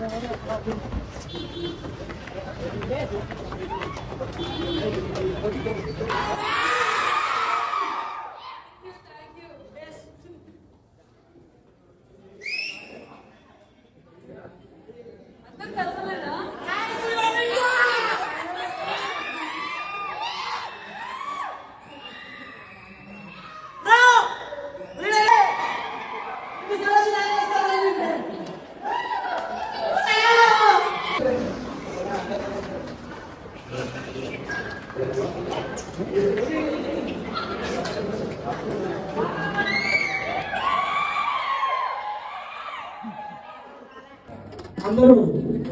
అందరూ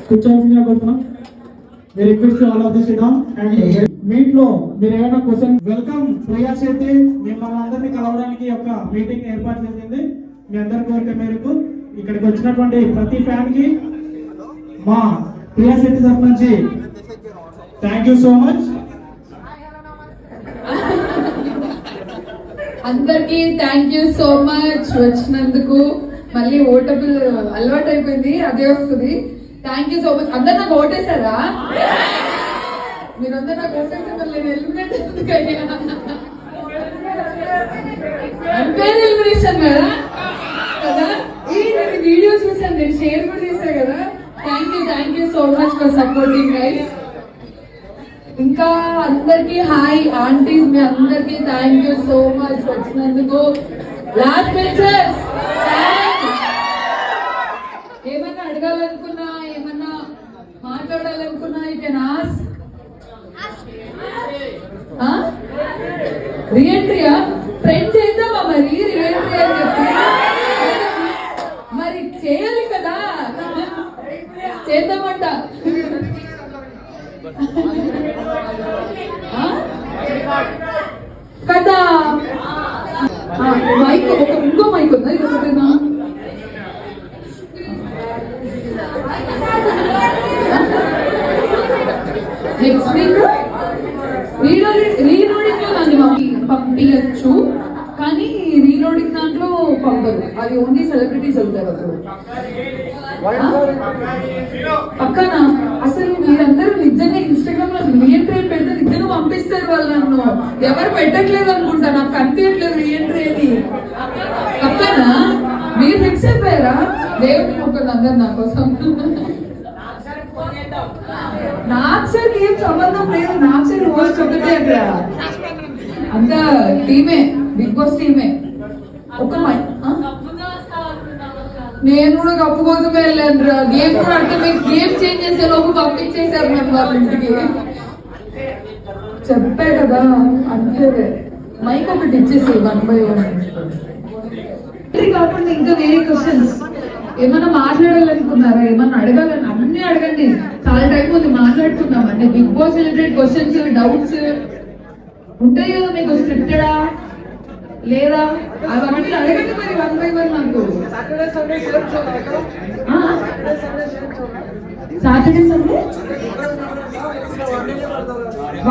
కూర్చోవలసిందిగా కోరుతున్నాం. మీరు request all of the SIT down and మీట్లో మీరు ఏమైనా క్వశ్చన్ వెల్కమ్ ప్రియా శెట్టి మిమ్మల్ని అందరినీ కలవడానికి ఒక మీటింగ్ ఏర్పాటు చేసింది. మీ అందరి కోరిక మేరకు ఇక్కడికి వచ్చినటువంటి ప్రతి ఫ్యాన్ కి మా ప్రియా శెట్టి తరఫు నుంచి థ్యాంక్ యూ సో మచ్. అందరికి థ్యాంక్ యూ సో మచ్ వచ్చినందుకు. మళ్ళీ ఓటబుల్ అలవాటు అయిపోయింది, అదే వస్తుంది. Thank you so much. అందరు నాకు ఓటేశారా? మీరందరూ నాకు ఓటేస్తే మళ్ళీ నేను ఎలిమినేట్ ఎలిమినేషన్ కదా. ఈ వీడియో చూసాను, నేను షేర్ కూడా చేశాను కదా. Thank you so much for supporting guys. ఇంకా అందరికి హాయ్ ఆంటీస్, మీ అందరికి థ్యాంక్ యూ సో మచ్ వచ్చినందుకు. లాస్ట్ బెంచర్స్ ఏమన్నా అడగాలనుకున్నా, ఏమన్నా మాట్లాడాలనుకున్నా యూ కెన్ ఆస్క్. రీఎంట్రీయా ఫ్రెండ్ చేద్దామా మరి? రీఎంట్రీ అని చెప్పి మరి చేయాలి కదా, చేద్దామంట కదా. మైక్ ఇంకో మైక్ ఉందా? ఇది ఒకటేనా? నెక్స్ట్ వీక్ రీలోడింగ్ లో దాన్ని పంపించచ్చు, కానీ రీలోడింగ్ దాంట్లో పంపరు. అది ఓన్లీ సెలబ్రిటీస్ వెళ్తారు అప్పుడు. పక్కన అసలు మీరందరూ నిజంగా ఇన్స్టాగ్రామ్ లో రీఎంట్రీ పెడితే నిజంగా పంపిస్తారు వాళ్ళు. నన్ను ఎవరు పెట్టట్లేదు అనుకుంటా, నాకు కనిపించట్లేదు రీఎంట్రీ అని. పక్కన మీరు ఫిక్స్ అయిపోయారా? దేవుడు మొక్కలు అందరు నా కోసం. నాకు సార్ ఏం సంబంధం లేదు, నాకు సార్ రోజు ఒకటే అక్కడ అంతా టీమే, బిగ్ బాస్ టీమే. ఒక నేను కూడా కప్పు కోసమే వెళ్ళాను రా. గేమ్ కూడా అంటే మీకు గేమ్ చేంజ్ చేసే లోపు పంపించేశారు మేము వాళ్ళ ఇంటికి. చెప్పే కదా అంతే. మైక్ ఒకటి ఇచ్చేసి 1 by 1 కాకుండా ఇంకా వేరే క్వశ్చన్స్ ఏమన్నా మాట్లాడాలనుకున్నారా, ఏమన్నా అడగాలని అన్ని అడగండి. చాలా టైం ఉంది, మాట్లాడుకుందాం. అంటే Bigg Boss related questions, doubts ఉంటాయి కదా మీకు. స్క్రిప్టెడా లేదా అవన్నీ అడగండి మరి 1 by 1. నాకు సాటర్డే సండే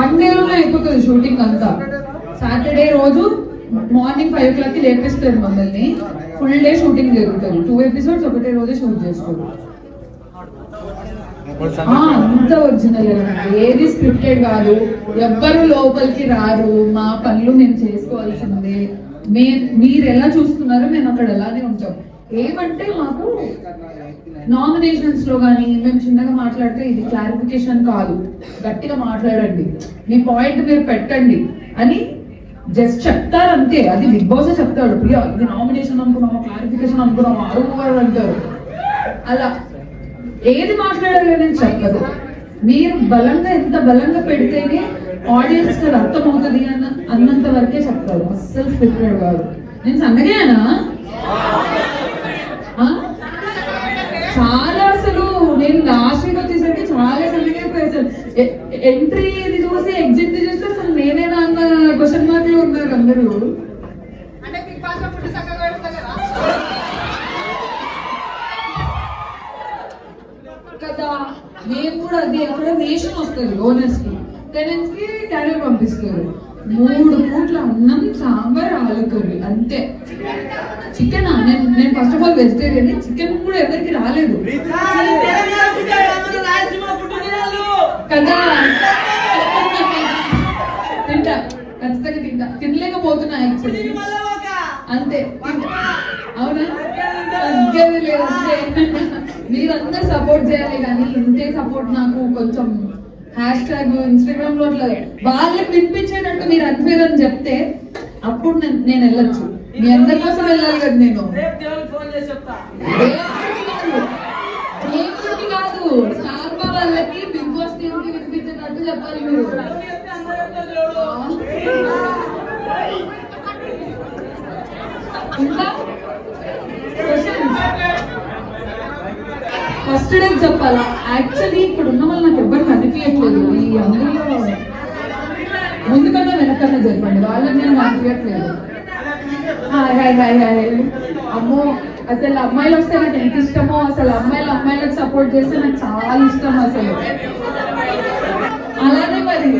1 డేలోనే అయిపోతుంది షూటింగ్ అంతా. సాటర్డే రోజు మార్నింగ్ 5 o'clock కి లేపిస్తారు మమ్మల్ని. ఫుల్ డే షూటింగ్ జరుగుతుంది. 2 episodes ఒకటే రోజే షూట్ చేసుకోరు. అంత ఒరిజినల్, ఏది స్క్రిప్టెడ్ కాదు. ఎవ్వరు లోపలికి రారు, మా పనులు మేము చేసుకోవాల్సిందే. మీరు ఎలా చూస్తున్నారో మేము అక్కడ అలానే ఉంటాం. ఏమంటే మాకు నామినేషన్స్ లో కానీ మేము చిన్నగా మాట్లాడితే ఇది క్లారిఫికేషన్ కాదు, గట్టిగా మాట్లాడండి, మీ పాయింట్ మీరు పెట్టండి అని జస్ట్ చెప్తారు అంతే. అది బిగ్ బాస్ చెప్తాడు, ప్రియా ఇది నామినేషన్ అనుకున్నాము, క్లారిఫికేషన్ అనుకున్నాము, అడుగువారు అంటారు. అలా ఏది మాట్లాడలేదని చెప్పదు. మీరు బలంగా ఎంత బలంగా పెడితేనే ఆడియన్స్ కి అర్థమవుతుంది అన్నంత వరకే చెప్తారు. అస్సలు స్క్రిప్టెడ్ కాదు. నేను సన్నగానా చాలా, అసలు నేను లాస్ట్ వీక్ వచ్చేసరికి చాలా సన్నగా. ఎంట్రీ ఇది చూసి ఎగ్జిట్ చూస్తే అసలు నేనేనా అన్న క్వశ్చన్ మార్క్ లో ఉన్నారు అందరూ. కదా మేము కూడా అది ఎక్కడ రేషన్ వస్తుంది. ఓనర్స్ కి, టెనెంట్స్ కి క్యారియర్ పంపిస్తారు. 3 పూట్ల అన్నం సాంబార్ ఆలు కర్రీ అంతే. చికెన్ నేను first of all vegetarian, chicken కూడా ఎవరికి రాలేదు కదా. తింటా, ఖచ్చితంగా తింటా, తినలేకపోతున్నా యాక్చువల్లీ అంతే. అవునా, తగ్గేది లేదు అంతే. మీరందరూ సపోర్ట్ చేయాలి కానీ ఇంతే సపోర్ట్ నాకు కొంచెం హ్యాష్ ఇన్స్టాగ్రామ్ లో అట్లా వాళ్ళకి వినిపించేటట్టు మీరు అన్ఫేర్ అని చెప్తే అప్పుడు నేను వెళ్ళొచ్చు. మీ అందరి కోసం వెళ్ళాలి కదా. నేను దేవుడికి కాదు, స్టార్ వాళ్ళకి బిగ్ బాస్ టీమ్ కి వినిపించేటట్టు చెప్పాలి మీరు. ఇంకా ఫస్ట్ డే చెప్పాలా? యాక్చువల్లీ ఇప్పుడు ఉన్న వాళ్ళు నాకు ఎవ్వరు కనిపించట్లేదు. ఈ అందరిలో ముందుకన్నా వెనకన్నా చెప్పండి, వాళ్ళని నేను కనిపించట్లేదు. Hi hi hi hi. అమ్మో, అసలు అమ్మాయిలు వస్తే నాకు ఎంత ఇష్టమో. అసలు అమ్మాయిలకు సపోర్ట్ చేస్తే నాకు చాలా ఇష్టం అసలు. అలానే మరి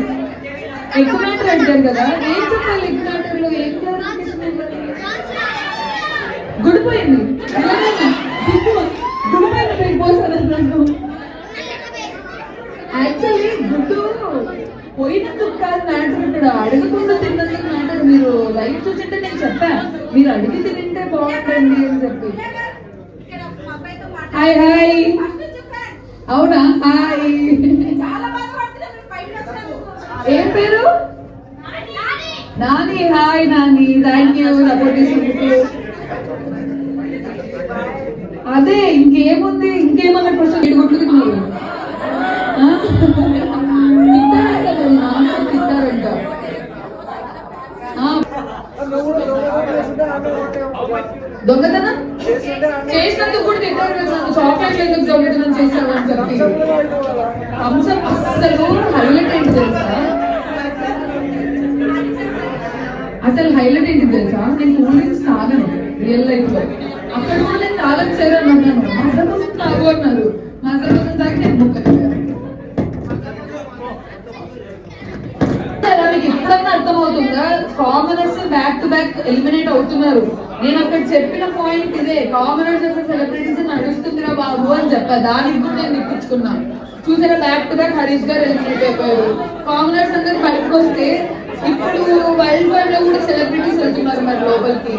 ఎగ్నాటర్ అంటారు కదా, ఏం చెప్పాలి ఎగ్నాటర్ లో? ఏం గుడిపోయింది, గుడిపోయింది బిగ్ బాస్ అన్నట్టు. యాక్చువల్లీ గుడ్డు పోయినందుకు కాదు మ్యాటర్, ఇక్కడ అడుగుకుండా తిన్నందుకు మ్యాటర్. మీరు లైవ్ చూసింటే నేను చెప్పా, మీరు అడిగి తింటే బాగుంటుంది అని చెప్పి. Hi hi. అవునా, హాయ్. ఏం పేరు? Nani. Hi Nani, thank you support చేసినందుకు. అదే ఇంకేముంది, ఇంకేమన్నా క్వశ్చన్ ఇడుగుట్లు తిన్నారు తింటారంట. దొంగతనం చేసినందుకు కూడా తింటారు కదా. చాక్లెట్ ఎందుకు దొంగతనం చేశావు అని చెప్పి. హంసం అస్సలు హైలైట్ ఏంటి తెలుసా? అసలు హైలైట్ ఏంటి తెలుసా? నేను కూల్ డ్రింక్స్ తాగను రియల్ లైఫ్ లో. అక్కడ కూడా నేను తాగను సరే అని అన్నాను. మజా కోసం తాగు అన్నారు. మజా కోసం తాగి నేను బుక్. మీకు ఎప్పుడన్నా అర్థమవుతుందా? Commoners back to back eliminate అవుతున్నారు. నేను అక్కడ చెప్పిన పాయింట్ ఇదే, కామనర్స్ అసలు సెలబ్రిటీస్ నడుస్తుందిరా బాబు అని చెప్పా. దానికి కూడా నేను నిప్పించుకున్నాను. చూసారా, బ్యాక్ టు బ్యాక్ హరీష్ గారు ఎలిమినేట్ అయిపోయారు. కామనర్స్ అందరు బయటకు వస్తే ఇప్పుడు వరల్డ్ వైడ్ లో కూడా సెలబ్రిటీస్ వెళ్తున్నారు మరి లోపలికి.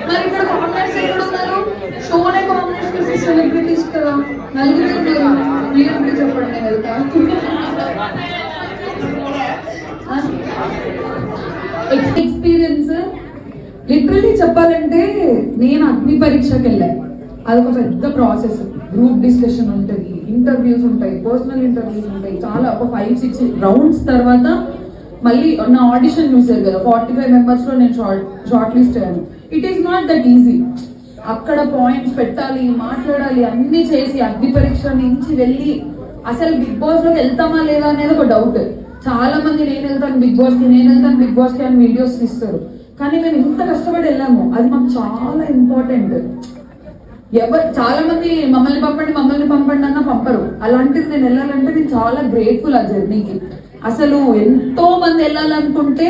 మరి ఇక్కడ కామనర్స్ ఎక్కడ ఉన్నారు? షోనే కామనర్స్ సెలబ్రిటీస్ కదా, నలుగురు ఉన్నారు. మీరు చెప్పండి, నేను వెళ్తా. ఎక్స్పీరియన్స్ లిటరలీ చెప్పాలంటే, నేను అగ్ని పరీక్షకి వెళ్ళాను. అదొక పెద్ద ప్రాసెస్. గ్రూప్ డిస్కషన్ ఉంటుంది, ఇంటర్వ్యూస్ ఉంటాయి, పర్సనల్ ఇంటర్వ్యూస్ ఉంటాయి, చాలా ఒక 5-6 రౌండ్స్ తర్వాత మళ్ళీ నా ఆడిషన్ చూసారు కదా, 45 మెంబర్స్ లో నేను షార్ట్ లిస్ట్ అయ్యాను. It is not that easy. అక్కడ పాయింట్స్ పెట్టాలి, మాట్లాడాలి, అన్ని చేసి అగ్ని పరీక్ష నుంచి వెళ్ళి అసలు బిగ్ బాస్ లోకి వెళ్తామా లేదా అనేది ఒక డౌట్. చాలా మంది నేను వెళ్తాను బిగ్ బాస్ కి అని వీడియోస్ ఇస్తారు. కానీ మేము ఇంత కష్టపడి వెళ్ళాము, అది మాకు చాలా ఇంపార్టెంట్. చాలా మంది మమ్మల్ని పంపండి అన్న పంపరు. అలాంటిది నేను వెళ్ళాలంటే నేను చాలా గ్రేట్ఫుల్ ఆ జర్నీకి. అసలు ఎంతో మంది వెళ్ళాలనుకుంటే,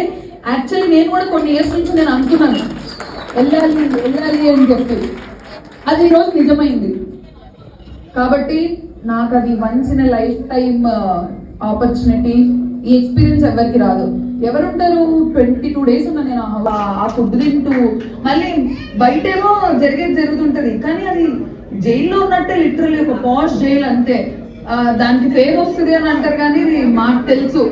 యాక్చువల్లీ నేను కూడా కొన్ని ఇయర్స్ నుంచి నేను అనుకున్నాను వెళ్ళాలి అని చెప్పి. అది ఈరోజు నిజమైంది. కాబట్టి నాకు అది once in life time opportunity. ఈ ఎక్స్పీరియన్స్ ఎవరికి రాదు. ఎవరుంటారు? 22 days ఉన్నా నేను ఆ ఫుడ్ తింటూ. మళ్ళీ బయటేమో జరుగుతుంటది, కానీ అది జైల్లో ఉన్నట్టే. లిటరల్లీ ఒక పాష్ జైల్ అంతే. దానికి ఫేమ్ వస్తుంది అని అంటారు, కానీ ఇది మాకు తెలుసు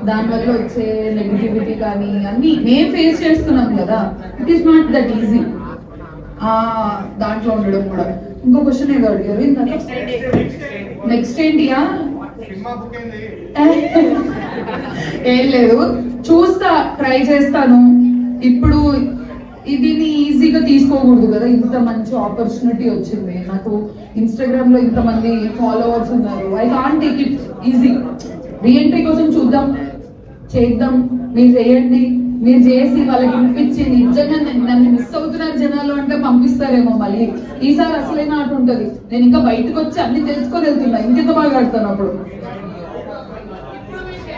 దానివల్ల వచ్చే నెగిటివిటీ కానీ అన్ని మేము ఫేస్ చేస్తున్నాం కదా. It is not that easy దాంట్లో ఉండడం కూడా. ఇంకో క్వశ్చన్ ఏదో అడిగారు నెక్స్ట్ ఏంటియా? ఏం లేదు, చూస్తా, ట్రై చేస్తాను. ఇప్పుడు దీన్ని ఈజీగా తీసుకోకూడదు కదా. ఇంత మంచి ఆపర్చునిటీ వచ్చింది నాకు. ఇన్స్టాగ్రామ్ లో ఇంతమంది ఫాలోవర్స్ ఉన్నారు. I can't take it easy. Reentry కోసం చూద్దాం, చేద్దాం. మీరు చేయండి, మీరు చేసి వాళ్ళకి వినిపించి నిజంగా నన్ను మిస్ అవుతున్నారు జనాలు అంటే పంపిస్తారేమో. మళ్ళీ ఈసారి అసలైన ఆట ఉంటది. నేను ఇంకా బయటకు వచ్చి అన్ని తెలుసుకొని వెళ్తున్నా, ఇంకెంత బాగా ఆడతాను అప్పుడు.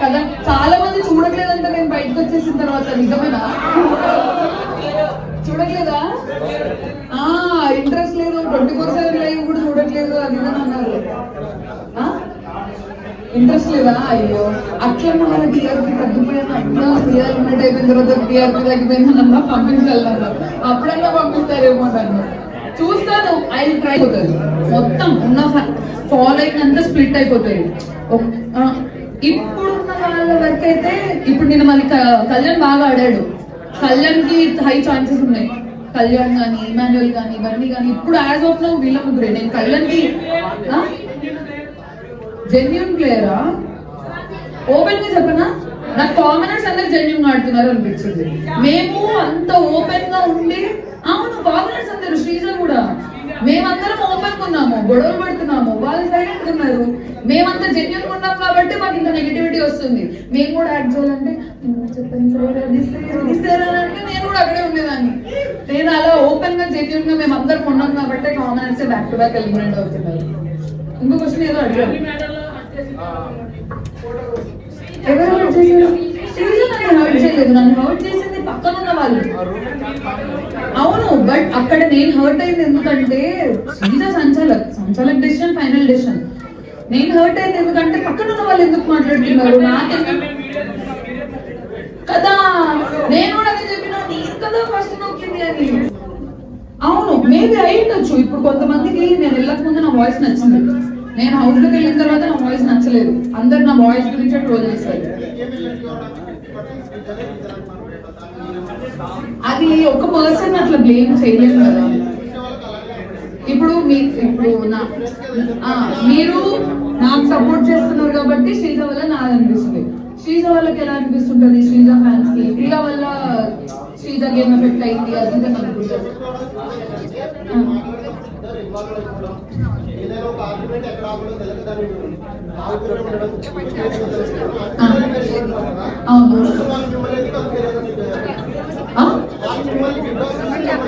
కదా చాలా మంది చూడట్లేదంటే నేను బయటకు వచ్చేసిన తర్వాత నిజమేనా చూడట్లేదా ఇంట్రెస్ట్ లేదు 24/7 లైవ్ కూడా చూడట్లేదు అది ఇది అని అన్నారు ఇంట్రెస్ట్ లేదా అయ్యో అట్లా మన టీఆర్పీ తగ్గిపోయాను టీఆర్పీ అయిపోయిన తర్వాత టీఆర్పీ తగ్గిపోయిందన్నా పంపించాలన్నారు అప్పుడన్నా పంపిస్తారేమో నన్ను చూస్తాను ఐ ట్రై అవుతుంది మొత్తం ఉన్న ఫాలోయింగ్ అంతా స్ప్లిట్ అయిపోతాయి ఇప్పుడున్న వాళ్ళ వరకు అయితే ఇప్పుడు నేను మళ్ళీ కళ్యాణ్ బాగా ఆడాడు కళ్యాణ్ కి హై ఛాన్సెస్ ఉన్నాయి కళ్యాణ్ గానీ ఇమాన్యుయల్ గానీ ఇవన్నీ కానీ ఇప్పుడు యాజ్ ఆఫ్ నౌ వీళ్ళ ముగ్గురే నేను కళ్యాణ్ కి జెన్యూన్ ప్లేయరా ఓపెన్ గా చెప్పనా నాకు కామనర్స్ అందరు జెన్యూన్ ఆడుతున్నారు అనిపించింది మేము అంత ఓపెన్ గా ఉండి అవును కామనర్స్ అందరు శ్రీజన్ కూడా మేమందరం ఓపెన్ గా ఉన్నాము గొడవలు పడుతున్నాము వాళ్ళు సైలెంట్ ఉన్నారు మేమంతా జెన్యూన్ ఉన్నాం కాబట్టి మాకు ఇంత నెగిటివిటీ వస్తుంది మేము కూడా యాక్ట్ చేయాలంటే చెప్పండి నేను కూడా అక్కడే ఉండేదాన్ని నేను అలా ఓపెన్ గా జెన్యూన్ గా మేము అందరం ఉన్నాం కాబట్టి commoners back to back eliminate అవుతున్నారు ఇంకో క్వశ్చన్ ఏదో అడిగారు ఎవరు హర్ట్ చేశారు నన్ను హర్ట్ చేయలేదు నన్ను హర్ట్ చేసింది పక్కన ఉన్న వాళ్ళు అవును బట్ అక్కడ నేను హర్ట్ అయింది ఎందుకంటే శ్రీజ సంచాలక్ డెసిషన్ ఫైనల్ డెసిషన్ నేను హర్ట్ అయింది ఎందుకంటే పక్కన ఉన్న వాళ్ళు ఎందుకు మాట్లాడుతున్నారు నాకెందుకు కదా నేను కూడా అదే చెప్పిన నీకు కదా ఫస్ట్ నొక్కింది అని అవును మేబీ అయ్యిండొచ్చు ఇప్పుడు కొంతమందికి నేను వెళ్ళక ముందు నా వాయిస్ నచ్చింది నేను హౌస్ లోకి వెళ్ళిన తర్వాత నా వాయిస్ నచ్చలేదు అందరు నా వాయిస్ గురించి ట్రోల్ చేశారు అది ఒక పర్సన్ అట్లా బ్లేమ్ చేయలేదు కదా ఇప్పుడు మీరు నాకు సపోర్ట్ చేస్తున్నారు కాబట్టి శ్రీజ వల్ల నాకు అనిపిస్తుంది శ్రీజ వాళ్ళకి ఎలా అనిపిస్తుంటది శ్రీజ ఫ్యాన్స్ కి ప్రియా వల్ల శ్రీజ గేమ్ ఎఫెక్ట్ అయింది అది అనుకుంటారు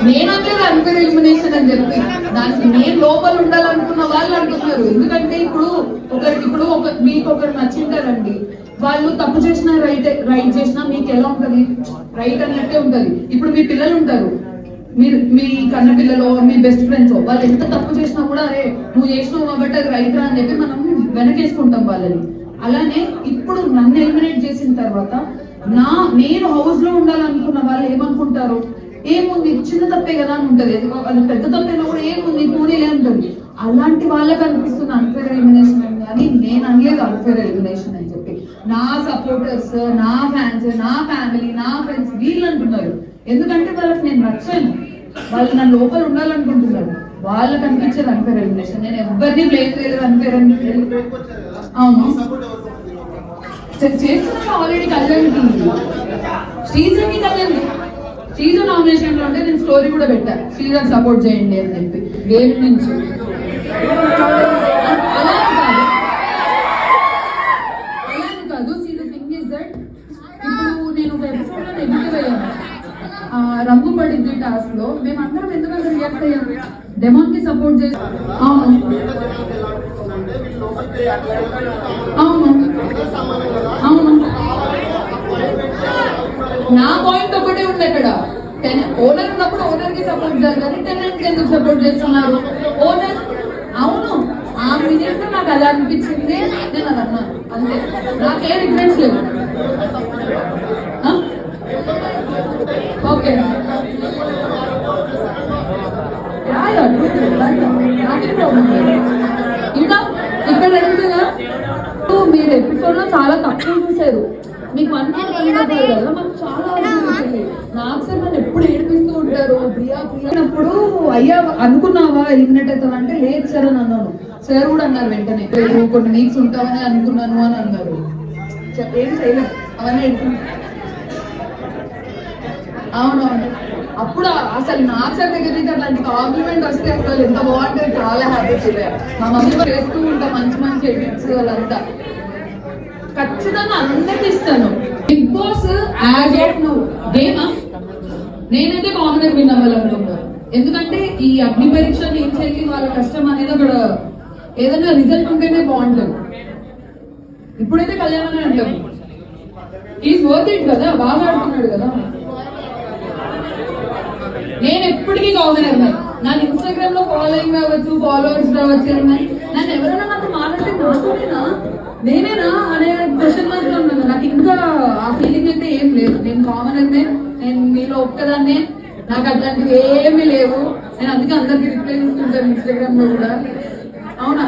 నేనంటే అన్ఫేర్ ఎలిమినేషన్ అని చెప్పి దానికి నేను లోపల ఉండాలనుకున్న వాళ్ళు అంటున్నారు ఎందుకంటే ఇప్పుడు మీకు ఒకరు నచ్చింటారండి వాళ్ళు తప్పు చేసినా రైట్ చేసినా మీకు ఎలా ఉంటది రైట్ అన్నట్టే ఉంటది ఇప్పుడు మీ పిల్లలు ఉంటారు మీరు మీ కన్న పిల్లలు మీ బెస్ట్ ఫ్రెండ్స్ వాళ్ళు ఎంత తప్పు చేసినా కూడా అరే నువ్వు చేసినావు కాబట్టి అది రైట్ రా అని చెప్పి మనం వెనకేసుకుంటాం వాళ్ళని అలానే ఇప్పుడు నన్ను ఎలిమినేట్ చేసిన తర్వాత నేను హౌస్ లో ఉండాలనుకున్న వాళ్ళు ఏమనుకుంటారు ఏముంది చిన్న తప్పే కదా అని ఉంటది అది పెద్ద తప్పైనా కూడా ఏముంది పూణేలే ఉంటుంది అలాంటి వాళ్ళకి అనిపిస్తుంది అన్ఫేర్ ఎలిమినేషన్ అని కానీ నేను అనలేదు అన్ఫేర్ ఎలిమినేషన్ అని చెప్పి నా సపోర్టర్స్ నా ఫ్యాన్స్ నా ఫ్యామిలీ నా ఫ్రెండ్స్ వీళ్ళు అంటున్నారు ఎందుకంటే వాళ్ళకి నేను నచ్చాను వాళ్ళు నా లోపల ఉండాలనుకుంటున్నారు వాళ్ళకి అనిపించేది అన్ఫేర్ ఎలిమినేషన్ నేను ఎవరిని బ్లేమ్ చేయలేదు అన్ఫేర్ అవును చేస్తున్నా ఆల్రెడీ కళ్యాణ్కి శ్రీజకి కళ్యాణ్ శ్రీజ నామినేషన్ లో ఉంటే నేను స్టోరీ కూడా పెట్టా శ్రీజకి సపోర్ట్ చేయండి అని చెప్పి గేమ్ నుంచి అలా కాదు see the thing is that ఇప్పుడు నేను ఒక ఎపిసోడ్ లో నెగిటివ్ అయ్యాను రంగు పడింది టాస్క్ లో మేమందరం ఎందుకంటే రియాక్ట్ అయ్యాము డెమాన్ కి సపోర్ట్ చేసి అవును అవును నా పాయింట్ ఒకటే ఉంది అక్కడ ఓనర్ ఉన్నప్పుడు ఓనర్ కి సపోర్ట్ చేయాలి కానీ టెనెంట్ కి ఎందుకు సపోర్ట్ చేస్తున్నారు ఓనర్ అవును ఆ మినిట్ లో నాకు అలా అనిపించింది నేను అది అన్నాను అంతే నాకే రిగ్రెట్స్ లేవు ఓకే ఇంకా ఇక్కడ వెళ్తున్నా మీరు ఎపిసోడ్ లో చాలా తక్కువ చూసారు మీకు అన్నీ కదా మాకు చాలా నాకు సార్ నన్ను ఎప్పుడు ఏడిపిస్తూ ఉంటారు ప్రియాప్పుడు అయ్యా అనుకున్నావా ఎలిమినేట్ అవుతావా అంటే లేదు సార్ అని అన్నాను సార్ కూడా అన్నారు వెంటనే కొన్ని వీక్స్ ఉంటావని అనుకున్నాను అని అన్నారు ఏం చేయలేదు అవన్నీ ఎడుతున్నా అవునవును అప్పుడు అసలు నా సార్ దగ్గర నుంచి అట్లాంటి కాంప్లిమెంట్ వస్తే అసలు ఎంత బాగుంటుంది చాలా హ్యాపీ ఫీల్ మా మమ్మీ చేస్తూ ఉంటా మంచి మంచి ఎడిట్స్ వాళ్ళంతా ఖచ్చితంగా అందరికి ఇస్తాను big boss as of now గేమా నేనైతే కామనర్ విన్ అవ్వాలనుకుంటాను ఎందుకంటే ఈ అగ్ని పరీక్ష ఏం చేయాలి వాళ్ళ కష్టం అనేది అక్కడ ఏదైనా రిజల్ట్ ఉంటేనే బాగుంటుంది ఇప్పుడైతే కళ్యాణ్ అంటారు ఈజ్ వర్త్ ఇట్ కదా, బాగా ఆడుతున్నాడు కదా. నేను ఎప్పటికీ కామనర్ మరి నాకు ఇన్స్టాగ్రామ్ లో ఫాలోయింగ్ అవ్వచ్చు, ఫాలోవర్స్ రావచ్చు, నన్ను ఎవరైనా నాకు మాట్లాడితే నాతోనేనా నేనేనా అనే క్వశ్చన్ మాత్రం ఉన్నాను. నాకు ఇంకా ఆ ఫీలింగ్ అయితే ఏం లేదు. నేను కామనర్నే, నేను మీలో ఒక్కదాన్నే, నాకు అట్లాంటివి ఏమీ లేవు. నేను అందుకే అందరికి రిప్లై ఇస్తుంటాను ఇన్స్టాగ్రామ్ లో కూడా. అవునా,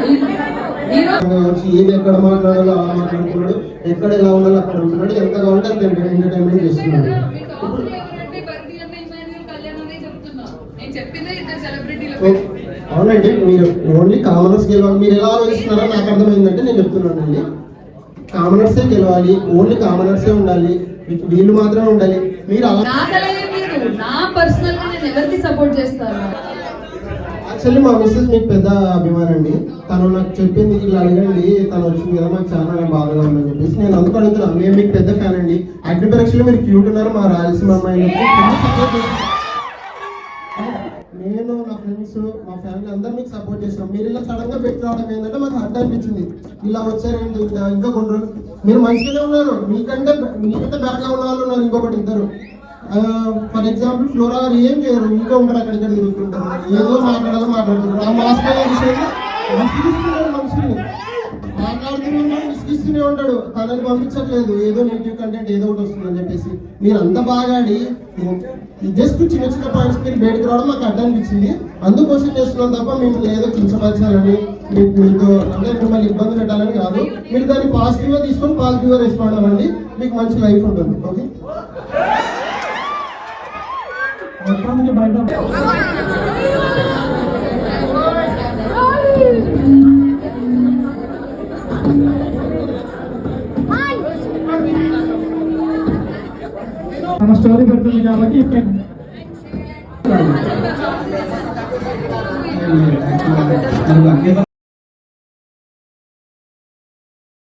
ఏది ఎక్కడ మాట్లాడాలో అలా మాట్లాడుతున్నాడు, ఎక్కడ ఎలా ఉండాలో అక్కడ ఉంటున్నాడు, ఎంత కావాలంటే అంత ఎంటర్టైన్మెంట్ చేస్తున్నాడు. అవునండి, మీరు ఓన్లీ కామనర్స్ గెలవాలి. మీరు ఎలా ఆలోచిస్తున్నారో నాకు అర్థమైందంటే నేను చెప్తున్నానండి, కామనర్సే గెలవాలి, ఓన్లీ కామనర్సే ఉండాలి, వీళ్ళు మాత్రమే ఉండాలి. మీరు నా పర్సనల్ గా నేను ఎవరికి సపోర్ట్ చేస్తాను. యాక్చువల్లీ మా మిస్సెస్ మీకు పెద్ద అభిమానం అండి. తను నాకు చెప్పింది ఇలా అడగండి, తను వచ్చింది కదా మాకు చాలా బాధగా ఉందని చెప్పేసి నేను అందుకు అడుగుతున్నాను. మేము మీకు పెద్ద ఫ్యాన్ అండి. యాక్టివ్ పరీక్షలో మీరు క్యూట్ ఉన్నారు, మా రాయలసీమ అమ్మాయి. నేను నా ఫ్రెండ్స్ మా ఫ్యామిలీ అందరూ మీకు సపోర్ట్ చేస్తున్నాం. మీరు ఇలా సడన్ గా పెట్టి రావడం ఏంటంటే మాకు హర్ట్ అనిపించింది. ఇలా వచ్చారేంటి, ఇంకా కొన్ని రోజులు మీరు మంచిగానే ఉన్నారు, మీకంటే బెటర్గా ఉన్న వాళ్ళు ఉన్నారు ఇంకొకటి ఇద్దరు. ఫర్ ఎగ్జాంపుల్ ఫ్లోరా గారు ఏం చేయరు, ఇంకా ఉంటారు అక్కడిక్కడ తిరుగుతుంటారు, ఏదో మాట్లాడాలో మాట్లాడుతుంటారు. ఆ మాస్టర్ విషయంలో మనుషులు మాట్లాడుతూనే విసిగిస్తూనే ఉంటాడు, తనని పంపించట్లేదు, ఏదో నెగిటివ్ కంటెంట్ ఏదో ఒకటి వస్తుందని చెప్పేసి. మీరు అంత బాగా ఆడి జస్ట్ చిన్న చిన్న పాయింట్స్ మీరు బయటకు రావడం నాకు అడ్డు అనిపించింది. అందుకోసం చేస్తున్నాం తప్ప మిమ్మల్ని ఏదో కించపరచాలని, మీతో అంటే మిమ్మల్ని ఇబ్బంది పెట్టాలని కాదు. మీరు దాన్ని పాజిటివ్ గా తీసుకొని పాజిటివ్ గా రెస్పాండ్ అవ్వండి, మీకు మంచి లైఫ్ ఉంటుంది. ఓకే, మొత్తానికి బయట మన స్టోరీ పెడుతుంది కాబట్టి ఇక్కడ